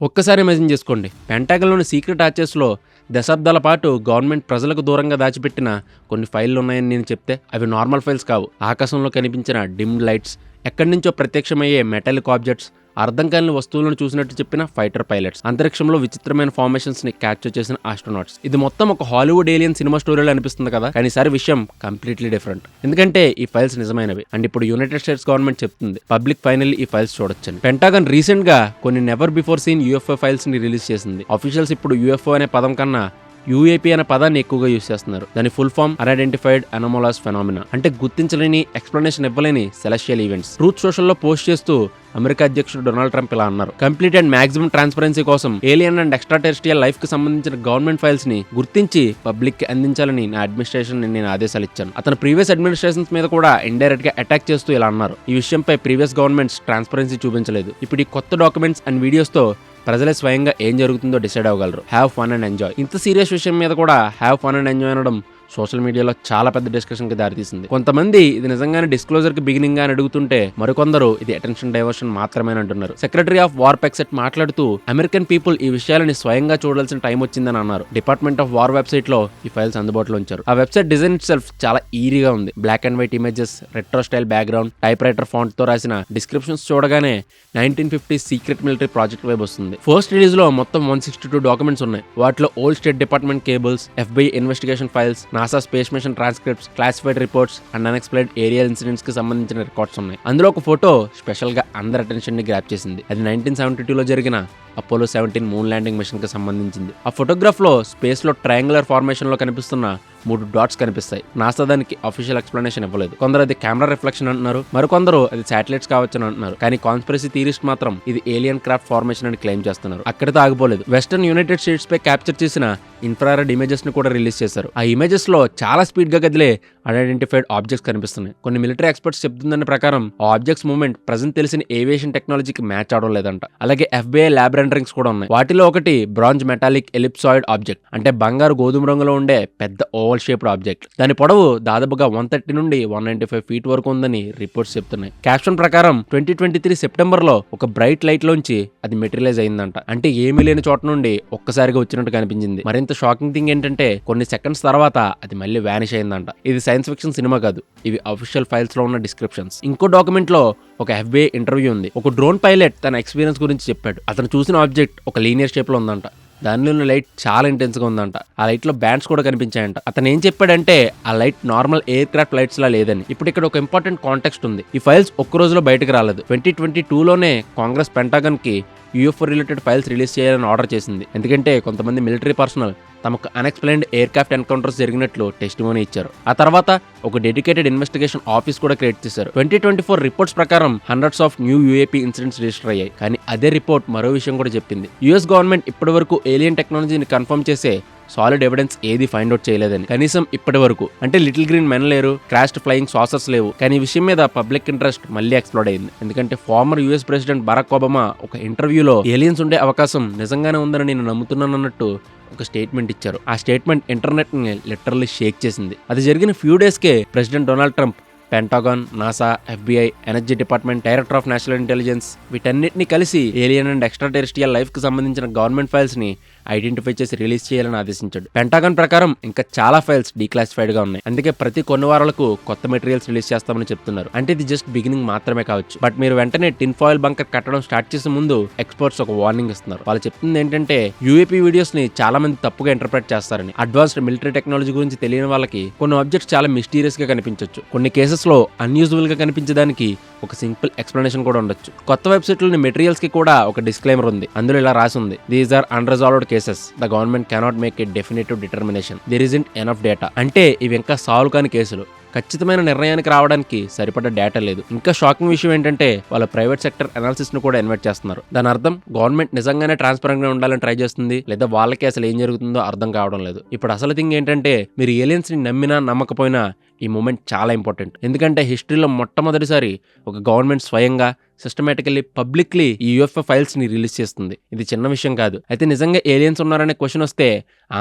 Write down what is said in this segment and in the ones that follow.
ఒక్కసారి ఇమాజిన్ చేసుకోండి. పెంటాగన్‌లోని సీక్రెట్ ఆర్చీవ్స్‌లో దశాబ్దాల పాటు గవర్నమెంట్ ప్రజలకు దూరంగా దాచిపెట్టిన కొన్ని ఫైల్లు ఉన్నాయని నేను చెప్తే అవి నార్మల్ ఫైల్స్ కావు. ఆకాశంలో కనిపించిన డిమ్ లైట్స్, ఎక్కడి నుంచో ప్రత్యక్షమయ్యే మెటాలిక్ ఆబ్జెక్ట్స్, అర్థం కాని వస్తువులను చూసినట్టు చెప్పిన ఫైటర్ పైలట్స్, అంతరిక్షంలో విచిత్రమైన ఫార్మేషన్స్ ని క్యాప్చర్ చేసిన ఆస్ట్రోనాట్స్. ఇది మొత్తం ఒక హాలీవుడ్ ఏలియన్ సినిమా స్టోరీలో అనిపిస్తుంది కదా, కానీ ఈసారి విషయం కంప్లీట్లీ డిఫరెంట్. ఎందుకంటే ఈ ఫైల్స్ నిజమైనవి అండ్ ఇప్పుడు యునైటెడ్ స్టేట్స్ గవర్నమెంట్ చెప్తుంది పబ్లిక్ ఫైనల్లీ ఈ ఫైల్స్ చూడొచ్చని. పెంటాగన్ రీసెంట్ గా కొన్ని never before seen UFO files ని రిలీజ్ చేసింది. ఆఫీషియల్స్ ఇప్పుడు యూఎఫ్ఓ అనే పదం కన్నా యూఏపీ అనే పదాన్ని ఎక్కువగా యూజ్ చేస్తున్నారు. దాని ఫుల్ ఫామ్ అన్ఐడెంటిఫైడ్ అనోమలాస్ ఫెనామినా, అంటే గుర్తించలేని, ఎక్స్ప్లెనేషన్ ఇవ్వలేని సెలెస్టియల్ ఈవెంట్స్. ట్రూత్ సోషల్లో పోస్ట్ చేస్తూ అమెరికా అధ్యక్షుడు డొనాల్డ్ ట్రంప్ ఇలా అన్నారు: కంప్లీట్ అండ్ మాక్సిమం ట్రాన్స్పరెన్సీ కోసం alien and extra terrestrial life కి సంబంధించిన గవర్నమెంట్ ఫైల్స్ ని గుర్తించి పబ్లిక్ కి అందించాలని నా అడ్మినిస్ట్రేషన్ నేను ఆదేశాలు ఇచ్చాను. అతను ప్రీవియస్ అడ్మినిస్ట్రేషన్స్ మీద కూడా ఇండైరెక్ట్ గా అటాక్ చేస్తూ ఇలా అన్నారు. ఈ విషయంపై ప్రీవియస్ గవర్నమెంట్స్ ట్రాన్స్పరెన్సీ చూపించలేదు. ఇప్పుడు ఈ కొత్త డాక్యుమెంట్స్ అండ్ వీడియోస్ తో ప్రజలే స్వయంగా ఏం జరుగుతుందో డిసైడ్ అవ్వగలరు. Have fun and enjoy. ఇంత సీరియస్ విషయం మీద కూడా హ్యావ్ ఫన్ అండ్ ఎంజాయ్ అనడం సోషల్ మీడియాలో చాలా పెద్ద డిస్కషన్ కి దారితీసింది. కొంతమంది ఇది నిజంగానే డిస్క్లోజర్ కి బిగినింగ్ గా అని అడుగుతుంటే, మరికొందరు ఇది అటెన్షన్ డైవర్షన్ మాత్రమే అంటున్నారు. సెక్రటరీ ఆఫ్ వార్ పెక్సెట్ మాట్లాడుతూ అమెరికన్ పీపుల్ ఈ విషయాలని స్వయంగా చూడాల్సిన టైం వచ్చిందని అన్నారు. డిపార్ట్మెంట్ ఆఫ్ వార్ వెబ్సైట్ లో ఈ ఫైల్స్ అందుబాటులో ఉంచారు. ఆ వెబ్సైట్ డిజైన్ ఇట్ సెల్ఫ్ చాలా ఈరీగా ఉంది. Black and white images, retro style background, typewriter font తో రాసిన డిస్క్రిప్షన్స్ చూడగానే 1950s secret military project vibe వస్తుంది. ఫస్ట్ రిలీజ్ లో మొత్తం 162 డాక్యుమెంట్స్ ఉన్నాయి. వాటిలో old state department cables, FBI investigation files, NASA space mission transcripts, classified reports and unexplained aerial incidents కి సంబంధించిన రికార్డ్స్ ఉన్నాయి. అందులో ఒక ఫోటో స్పెషల్ గా అందరి అటెన్షన్ ని గ్రాప్ చేసింది. అది 1972లో జరిగిన అపోలో 17 మూన్ ల్యాండింగ్ మిషన్ కి సంబంధించింది. ఆ ఫోటోగ్రాఫ్ లో స్పేస్ లో ట్రయాంగులర్ ఫార్మేషన్ లో కనిపిస్తున్న 3 డాట్స్ కనిపిస్తాయి. నాసా దానికి అఫీషియల్ ఎక్స్ప్లెనేషన్ ఇవ్వలేదు. కొందరు అది కెమెరా రిఫ్లెక్షన్ అంటున్నారు, మరికొందరు అది శాటిలైట్స్ కావచ్చని అంటున్నారు. కానీ కాన్స్పిరసీ థియరిస్ట్ మాత్రం ఇది ఏలియన్ క్రాఫ్ట్ ఫార్మేషన్ అని క్లెయిమ్ చేస్తున్నారు. అక్కడితో ఆగిపోలేదు. వెస్టర్న్ యునైటెడ్ స్టేట్స్ పై క్యాప్చర్ చేసిన ఇన్ఫ్రారెడ్ ఇమేజెస్ ని కూడా రిలీజ్ చేశారు. ఆ ఇమేజెస్ లో చాలా స్పీడ్ గా కదిలే అన్ఐడెంటిఫైడ్ ఆబ్జెక్ట్స్ కనిపిస్తున్నాయి. కొన్ని మిలిటరీ ఎక్స్పర్ట్స్ చెప్తుందని ప్రకారం ఆ ఆబ్జెక్ట్స్ మూవ్మెంట్ ప్రెజెంట్ తెలిసిన ఏవియేషన్ టెక్నాలజీకి మ్యాచ్ అవడం లేదంట. అలాగే FBI ల్యాబ్ రెండరింగ్స్ కూడా ఉన్నాయి. వాటిలో ఒకటి బ్రాంజ్ మెటాలిక్ ఎలిప్సాయిడ్ ఆబ్జెక్ట్, అంటే బంగారు గోధుమ రంగులో ఉండే పెద్ద ఓవల్ షేప్డ్ ఆబ్జెక్ట్. దాని పొడవు దాదాపుగా 130 నుండి 195 ఫీట్ వరకు ఉందని రిపోర్ట్స్ చెప్తున్నాయి. క్యాప్షన్ ప్రకారం 2023 సెప్టెంబర్ లో ఒక బ్రైట్ లైట్ లోంచి అది మెటీరియలైజ్ అయిందంట. అంటే ఏమీ లేని చోట నుండి ఒక్కసారిగా వచ్చినట్టు కనిపించింది. మరింత షాకింగ్ థింగ్ ఏంటంటే కొన్ని సెకండ్స్ తర్వాత అది మళ్ళీ వానిష్ అయిందంట. ఇది సైన్స్ ఫిక్షన్ సినిమా కాదు, ఇవి అఫీషియల్ ఫైల్స్ లో ఉన్న డిస్క్రిప్షన్స్. ఇంకో డాక్యుమెంట్ లో ఒక FBI ఇంటర్వ్యూ ఉంది. ఒక డ్రోన్ పైలట్ తన ఎక్స్పీరియన్స్ గురించి చెప్పాడు. అతను చూసిన ఆబ్జెక్ట్ ఒక లీనియర్ షేప్ లో ఉందంట. దానిలో ఉన్న లైట్ చాలా ఇంటెన్స్ గా ఉందంట. ఆ లైట్ లో బ్యాండ్స్ కూడా కనిపించాయంట. అతను ఏం చెప్పాడంటే ఆ light normal aircraft lights లా లేదని. ఇప్పుడు ఇక్కడ ఒక ఇంపార్టెంట్ కాంటెక్స్ట్ ఉంది. ఈ ఫైల్స్ ఒక్క రోజులో బయటకు రాలేదు. 2022లోనే కాంగ్రెస్ పెంటాగన్ కి UFO రిలేటెడ్ ఫైల్స్ రిలీజ్ చేయాలని ఆర్డర్ చేసింది. ఎందుకంటే కొంతమంది మిలిటరీ పర్సనల్ తమకు అన్ఎక్స్ప్లెయిన్డ్ ఎయిర్ క్రాఫ్ట్ ఎన్కౌంటర్స్ జరిగినట్లు టెస్టిమోనీ ఇచ్చారు. ఆ తర్వాత ఒక డెడికేటెడ్ ఇన్వెస్టిగేషన్ ఆఫీస్ కూడా క్రియేట్ చేశారు. 2024 రిపోర్ట్స్ ప్రకారం hundreds of new UAP incidents register అయ్యాయి. కానీ అదే రిపోర్ట్ మరో విషయం కూడా చెప్పింది. US గవర్నమెంట్ ఇప్పటి వరకు ఏలియన్ టెక్నాలజీని కన్ఫర్మ్ చేసే సాలిడ్ ఎవిడెన్స్ ఏది ఫైండ్ అవుట్ చేయలేదని. కనీసం ఇప్పటి వరకు. అంటే లిటిల్ గ్రీన్ మెన్ లేరు, క్రాష్డ్ ఫ్లయింగ్ సాసర్స్ లేవు. కానీ ఈ విషయం మీద పబ్లిక్ ఇంట్రెస్ట్ మళ్ళీ ఎక్స్ప్లోడ్ అయింది. ఎందుకంటే former US president Barack Obama ఒక ఇంటర్వ్యూలో ఏలియన్స్ ఉండే అవకాశం నిజంగానే ఉందని నేను నమ్ముతున్నానన్నట్టు ఒక స్టేట్మెంట్ ఇచ్చారు. ఆ స్టేట్మెంట్ ఇంటర్నెట్ ని లిటరల్లీ షేక్ చేసింది. అది జరిగిన few days K president Donald Trump పెంటాగాన్, NASA, FBI, energy department, director of national intelligence వీటన్నిటిని కలిసి alien and extra terrestrial life కి సంబంధించిన గవర్నమెంట్ ఫైల్స్ ని ఐడెంటిఫై చేసి రిలీజ్ చేయాలని ఆదేశించాడు. పెంటాగన్ ప్రకారం ఇంకా చాలా ఫైల్స్ డీక్లాసిఫైడ్ గా ఉన్నాయి. అందుకే ప్రతి కొన్ని వారాలకు కొత్త మెటీరియల్స్ రిలీజ్ చేస్తామని చెప్తున్నారు. అంటే ఇది జస్ట్ బిగినింగ్ మాత్రమే కావచ్చు. బట్ మీరు వెంటనే టిన్ ఫాయిల్ బంకర్ కట్టడం స్టార్ట్ చేసే ముందు ఎక్స్పర్ట్స్ ఒక వార్నింగ్ ఇస్తున్నారు. వాళ్ళు చెప్తుంది ఏంటంటే UAP వీడియోస్ ని చాలా మంది తప్పుగా ఇంటర్ప్రెట్ చేస్తారని. అడ్వాన్స్డ్ మిలిటరీ టెక్నాలజీ గురించి తెలియని వాళ్ళకి కొన్ని ఆబ్జెక్ట్స్ చాలా మిస్టీరియస్ గా కనిపించవచ్చు. కొన్ని కేసెస్ లో అన్యూజువల్ గా కనిపించడానికి ఒక సింపుల్ ఎక్స్ప్లెనేషన్ కూడా ఉండొచ్చు. కొత్త వెబ్సైట్లోని మెటీరియల్స్ కి కూడా ఒక డిస్క్లైమర్ ఉంది. అందులో ఇలా రాసి ఉంది: these are unresolved cases. The government cannot make a definitive determination. There isn't enough data. అంటే ఇవి ఇంకా సాల్వ్ కాని కేసులు. ఖచ్చితమైన నిర్ణయానికి రావడానికి సరిపడ్డ డేటా లేదు. ఇంకా షాకింగ్ విషయం ఏంటంటే వాళ్ళ ప్రైవేట్ సెక్టర్ అనాలిసిస్ ను కూడా ఇన్వైట్ చేస్తున్నారు. దాని అర్థం గవర్నమెంట్ నిజంగానే ట్రాన్స్పరెంట్ గా ఉండాలని ట్రై చేస్తుంది, లేదా వాళ్ళకి అసలు ఏం జరుగుతుందో అర్థం కావడం లేదు. ఇప్పుడు అసలు థింగ్ ఏంటంటే మీరు ఏలియన్స్ ని నమ్మినా నమ్మకపోయినా ఈ మూమెంట్ చాలా ఇంపార్టెంట్. ఎందుకంటే హిస్టరీలో మొట్టమొదటిసారి ఒక గవర్నమెంట్ స్వయంగా సిస్టమేటికల్లీ పబ్లిక్లీ ఈ UFO ఫైల్స్ ని రిలీజ్ చేస్తుంది. ఇది చిన్న విషయం కాదు. అయితే నిజంగా ఏలియన్స్ ఉన్నారనే క్వశ్చన్ వస్తే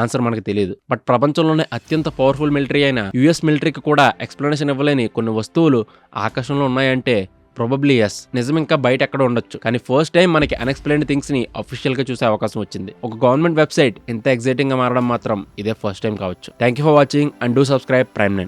ఆన్సర్ మనకు తెలియదు. బట్ ప్రపంచంలోనే అత్యంత పవర్ఫుల్ మిలిటరీ అయిన US మిలిటరీకి కూడా ఎక్స్ప్లెనేషన్ ఇవ్వలేని కొన్ని వస్తువులు ఆకాశంలో ఉన్నాయంటే ప్రాబబ్లీ ఎస్, నిజం ఇంకా బయట ఎక్కడ ఉండొచ్చు. కానీ ఫస్ట్ టైం మనకి అన్ఎక్స్ప్లెయిన్డ్ థింగ్స్ ని అఫీషియల్ గా చూసే అవకాశం వచ్చింది. ఒక గవర్నమెంట్ వెబ్సైట్ ఇంత ఎగ్జైటింగ్ గా మారడం మాత్రం ఇదే ఫస్ట్ టైం కావచ్చు. Thank you for watching and do subscribe prime 9.